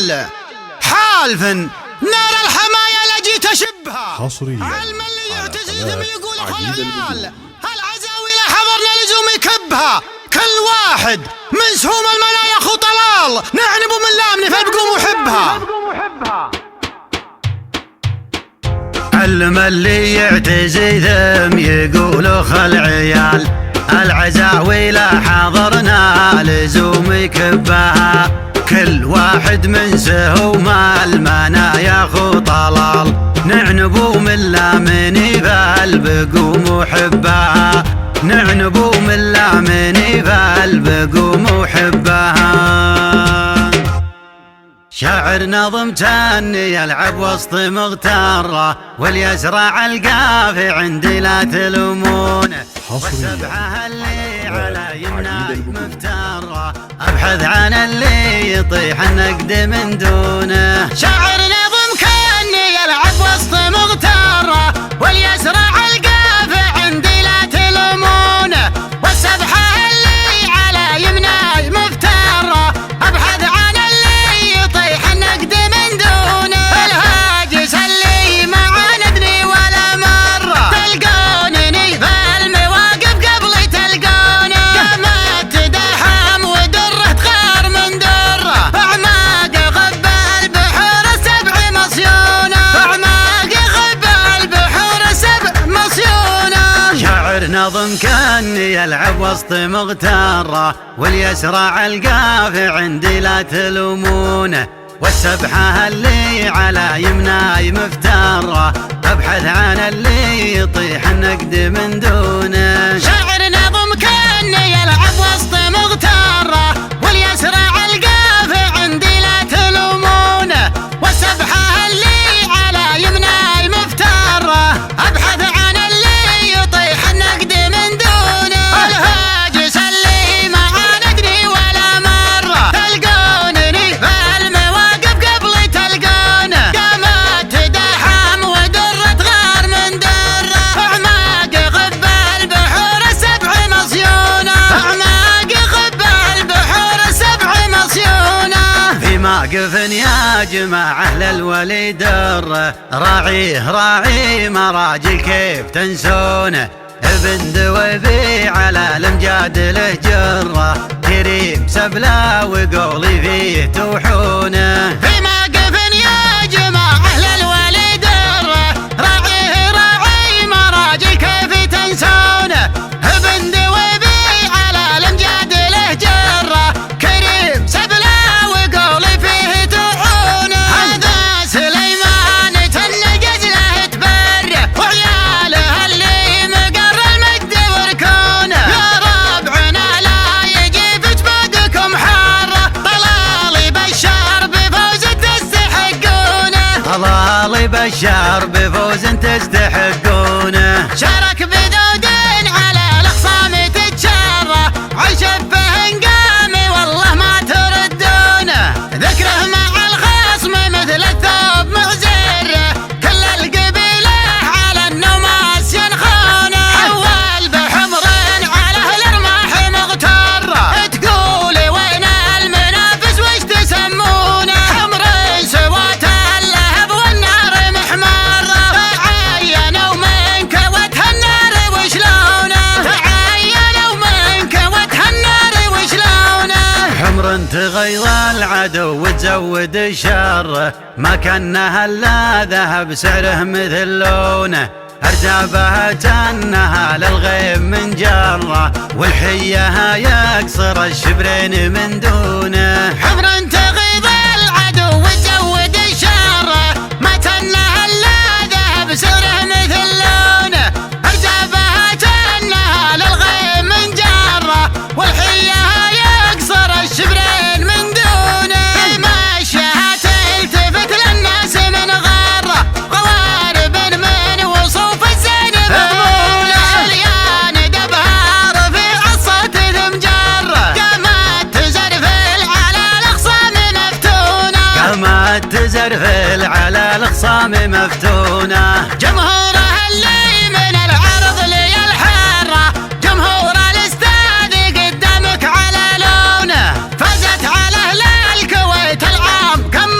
رجال حالف نار الحمايا لجي تشبها حصريا علم اللي يعتزل ثم يقول عجيب الخيال هالعزاوي لا حضرنا لزوم يكبها كل واحد من سهوم المنايا خو طلال نعنب من لامني فبقوم وحبها علم اللي يعتزي ثم يقولوا خل عيال العزاوي لا حضرنا لزوم يكبها كل واحد من سهوم المنايا خو طلال نعنبو من لامني فالبقوم وحبها نعنبو من لامني فالبقوم وحبها شاعر نظم تاني يلعب وسط مغترة واليزرع القافي عندي لا تلومونه والسبعة اللي على يمناي مفترة ابحث عن اللي يطيح النقد من دونه شاعر نظم كاني يلعب وسط مغترة واليزرع القافي عندي لا تلومونه والسبحة اللي على يمناي مفترة ابحث عن اللي يطيح النقد من دونه الهاجس اللي ما عاندني ولا مرة تلقونني بالمواقف قبل تلقونه قامت تدحم ودره تغار من دره اعماق غب البحور السبع مصيونه اعماق غب البحور السبع مصيونه شاعر نظم كان يلعب وسط مغترة واليسرع القافي عندي لا تلومونه والسبحة اللي على يمناي مفترة ابحث عن اللي يطيح النقد من دونه شاعر نظم كان يلعب وسط مغترة واليسرع القافي عندي لا تلومونه والسبحة اللي على يمناي مفترة ابحث عن اللي يطيح النقد من دونه الهاجس اللي ما عاندني ولا مرة تلقونني بالمواقف قبل تلقونه قامت تدحم ودره تغار من دره اعماق غب البحور السبع مصيونه اعماق غب البحور السبع مصيونه في موقف يا جماعة للولي دره راعيه راعي مراجل كيف تنسونه ابن دويبي على الامجاد له جره كريم سبلا وقولي فيه توحونه في موقف يا جماعة للولي دره راعيه راعي مراجل كيف تنسونه ابن دويبي على الامجاد له جره كريم سبلا وقولي فيه توحونه هذا سليمان تنقز له تبره وعياله اللي مقر المجد وركونه يا ربعنا لا يجي في جبادكم حاره طلالي بشار بفوز تستحقونه طلالي بشار بفوز تستحقونه شارك بذود على الاخصام تتشرى عيش بهنقامي والله ما تردونه ذكره مع الخصم مثل الثوب معزره كل القبيله على النوماس ينخونه حول بحمر على اهل الرماح مغتره تقولي وين المنافس وش تسمونه حمر سوات اللهب والنار محمره تعينوا من كوتها النار وشلونه تعينوا من كوتها النار وشلونه حمر تغيظ العدو وتزود الشر ما كانها الا ذهب سعره مثل لونه ارجابها تنها للغيب من جره والحيه يكسر الشبرين من دونه حمر تغيظ العدو وتزود الشر ما تنها الا ذهب سعره مثل لونه ارجابها تنها للغيب من جره والحيه يكسر الشبرين من دونه ماشيها تلتفت للناس من غره قوارب من وصوف الزين مضمونه اليان دبها رفيع الصوت ذم جره قامت تزرفل على الاخصام مفتونه قامت تزرفل على الاخصام مفتونه جمهورها اللي من العرض لي الحاره جمهور الاستاد قدامك على لونه فازت على اهل الكويت العام كم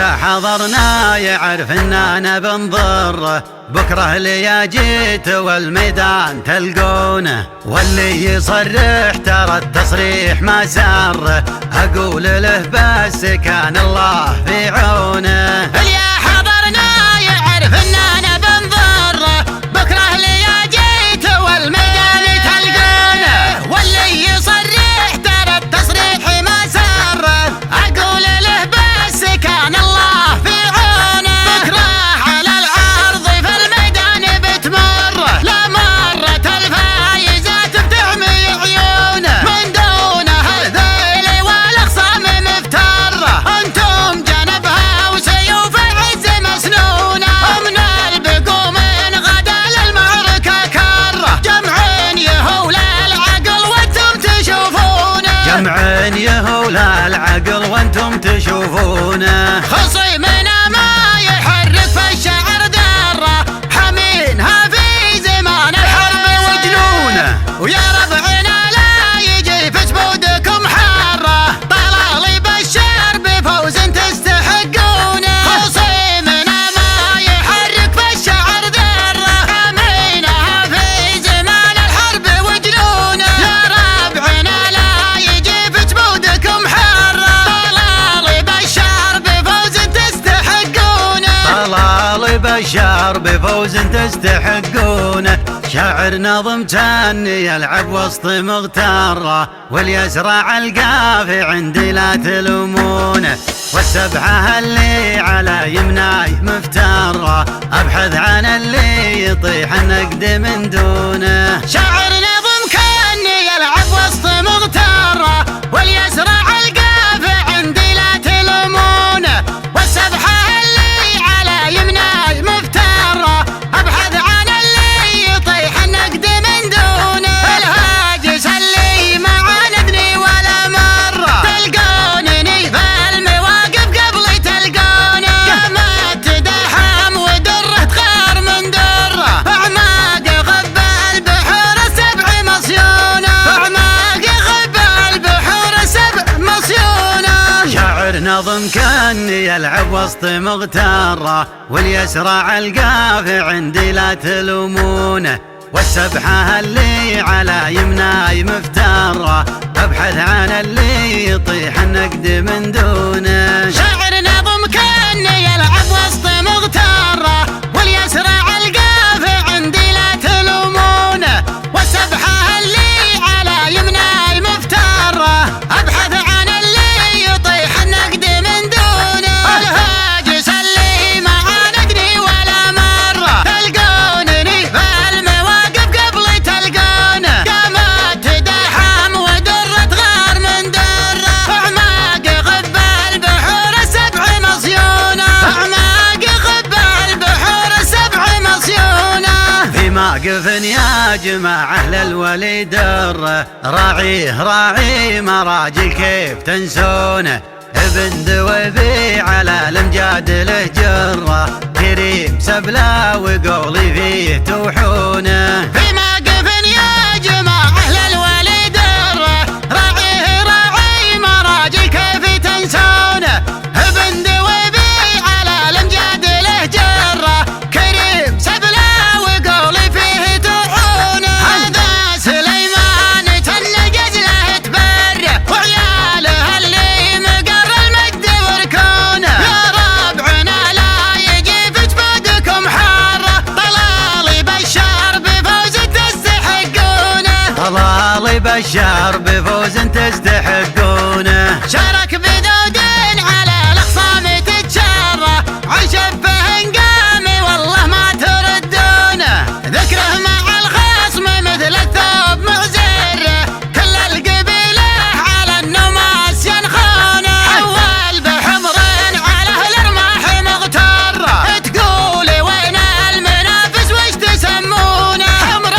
إذا حضرنا يعرف إننا بنضره، بكره لي جيت والميدان تلقونه، واللي يصرح ترى التصريح ما سره، أقول له بس كان الله في عونه. اللي حضرنا يعرف إننا بنضره، بكره لي جيت والميدان تلقونه، واللي يصرح ترى التصريح ما سره، أقول له بس كان الله في عونه. بكره على العرض في الميدان بتمر، لا مرت الفايزات بتعمي عيونه، من دونها الذيل والأخصام مفتره، أنتم جنبها وسيوف العز مسنونه، ومن البقوم غدا للمعركة كره، جمعين يهول العقل وانتم تشوفونه، جمعين يهول العقل وانتم تشوفونه. خصيمنا ما يحرك في الشعر دره، حامينها في زمان الحرب وجنونه، ويا ربعنا لا يجي في جبودكم حاره، طلال بشر بفوز تستحقونه. خصيمنا ما يحرك في الشعر دره، حامينها في زمان الحرب وجنونه، يا ربعنا لا يجي في جبودكم حاره، طلال بشر بفوز تستحقونه. طلال بشار بفوز تستحقونه. شاعر نظم تاني يلعب وسط مغتره، واليزرع القافي عندي لا تلومونه، والسبعة اللي على يمناي مفتره، ابحث عن اللي يطيح النقد من دونه. شاعر نظم كان يلعب وسط مغتره، واليزرع القافي عندي لا تلومونه، والسبحة اللي على يمناي مفتره، ابحث عن اللي يطيح النقد من دونه. الهاجس اللي ما عاندني ولا مره، تلقونني في المواقف قبل تلقونه، قامت تدحم ودره تغار من دره، اعماق غب البحور السبع مصيونه، اعماق غب البحور السبع مصيونه. شاعر نظم كان يلعب وسط مغتره، واليسرع القافي عندي لا تلومونه، والسبحة اللي على يمناي مفتره، ابحث عن اللي يطيح النقد من دونه. شاعر نظم كان يلعب وسط مغتره، واليسرع القافي عندي لا تلومونه، والسبحة اللي على يمناي مفتره، ابحث عن اللي يطيح النقد من دونه. الهاجس اللي ما عاندني ولا مره، تلقونني في المواقف قبل تلقونه، قامت تدحم ودره تغار من دره، اعماق غب البحور السبع مصيونه، اعماق غب البحور السبع مصيونه. في موقف يا جماعة للولي دره، راعيه راعي مراجل كيف تنسونه، ابن دويبي على الامجاد له جره، كريم سبلا وقولي فيه توحونه. في موقف يا جماعة للولي دره، راعيه راعي مراجل كيف تنسونه، ابن دويبي على الامجاد له جره، كريم سبلا وقولي فيه توحونه. هذا سليمان تنقز له تبره، وعياله اللي مقر المجد وركونه، يا ربعنا لا يجي في جبودكم حاره، طلال بشار بفوز تستحقونه. طلال بشار بفوز تستحقونه. شارك بذود على الاخصام تتشره، عن شبه قامي والله ما تردونه، ذكره مع الخصم مثل الثوب معزره، كل القبيله على النماس ينخونه، حول بحمر على اهل الرماح مغتره، تقولي وين المنافس وش تسمونه، حمر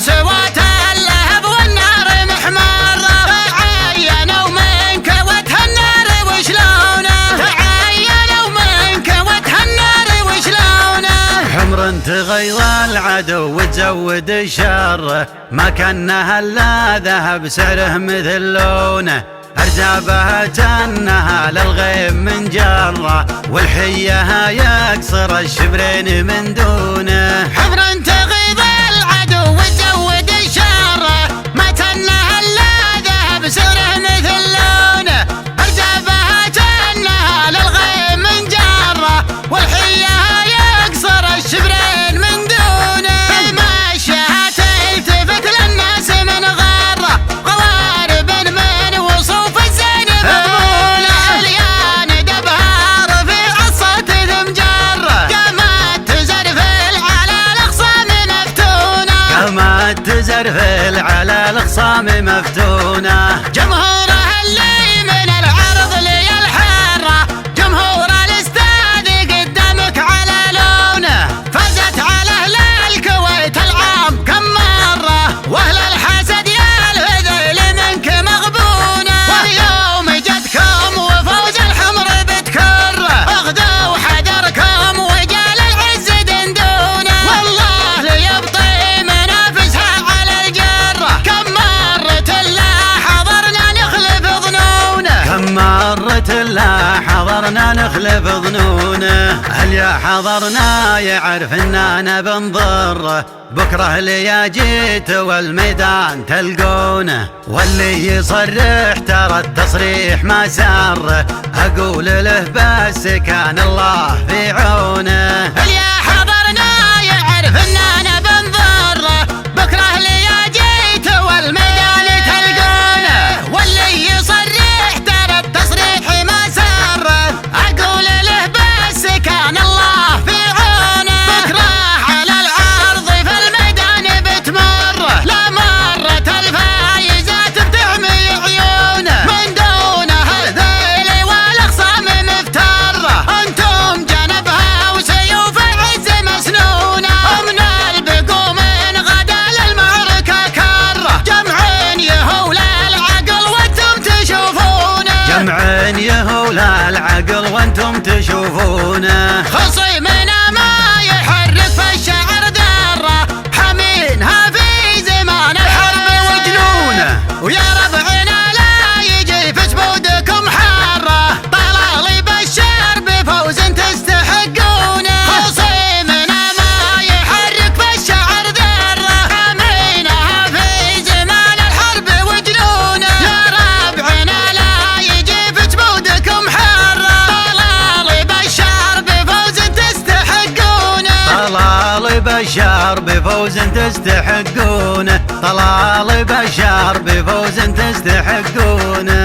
سوات اللهب والنار محمره، تعينوا منك وجه النار وشلونه، تعينوا منك وجه النار وشلونه. حمر تغيظ العدو وتزود الشر، ما كانها الا ذهب سعره مثل لونه، أرزابها تنها للغيم من جره، والحية يكسر الشبرين من دونه. حفر تغيظ العدو وتزود الشر، ما تنها الا ذهب سره مثل لونه. ارزابها تنها للغيم من جره، والحية يكسر الشبرين من دونه. مشيها تلتفت للناس من غره، غوارب من وصوف الزين مضمونه. اليان دبها رفيع الصوت ذم جره، قامت تزرفل على الاخصام مفتونه. قامت تزرفل على الاخصام مفتونه. جمهوره اللي من العرض لي الحره، جمهور الاستاد قدامك على لونه. فازت على اهل الكويت العام كم مره، واهل الحسد يا الهذيل منك مغبونه. واليوم جتكم وفوز الحمر بتكره، اغدوا حذركم وجال العز دندونه. والله ليبطي منافسها على الجره، كم مرة لا حضرنا نخلف ظنونه. كم مرة لا حضرنا نخلف ظنونه. هل يا حضرنا يعرف اننا بنضره، بكره لي جيت والميدان تلقونه. واللي يصرح ترى التصريح ما سره، اقول له بس كان الله في عونه. هل يا حضرنا يعرف اننا بنضره، بكره لي جيت والميدان تلقونه. واللي يصرح ترى التصريح ما سره، اقول له بس كان الله في عونه. بكره على العرض في الميدان بتمره، لا مرت الفايزات بتعمي عيونه. من دونها الذيل والاخصام مفتره، انتم جنبها وسيوف العز مسنونه. من البقوم غدا للمعركه كره، جمع يهول العقل وانتم تشوفونه. جمع يهول العقل وانتم تشوفونه. خصيمنا ما يحرك في الشعر دره، حامينها في زمان الحرب وجنونه. ويا ربعنا لا يجي في جبودكم حاره، طلال بشر بفوز تستحقونه. خصيمنا ما يحرك في الشعر ذره، حامينها في زمان الحرب وجنونه. يا ربعنا لا يجي في جبودكم حاره، طلال بشر بفوز تستحقونه. طلال بشار بفوز تستحقونه. طلال بشار بفوز تستحقونه.